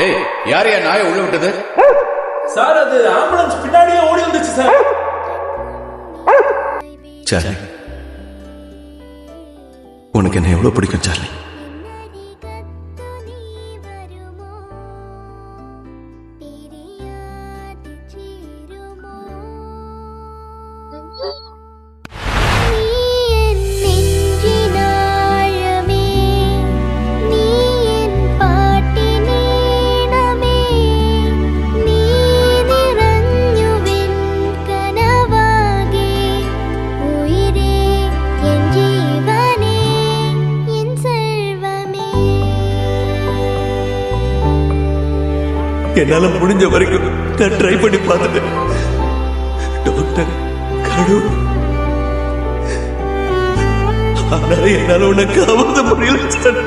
ஏய், யாரையா நாயை உள்ள விட்டது? சார் அது ஆம்புலன்ஸ் பின்னாடியே ஓடி வந்துச்சு சார். சார்லி, உனக்கு என்ன எவ்வளவு பிடிக்கும் சார்லி. என்னால முடிஞ்ச வரைக்கும் நான் ட்ரை பண்ணி பார்த்துட்டேன் டாக்டர், கடவுள். ஆனாலும் என்னால உனக்கு காப்பாற்ற முடியல சார்.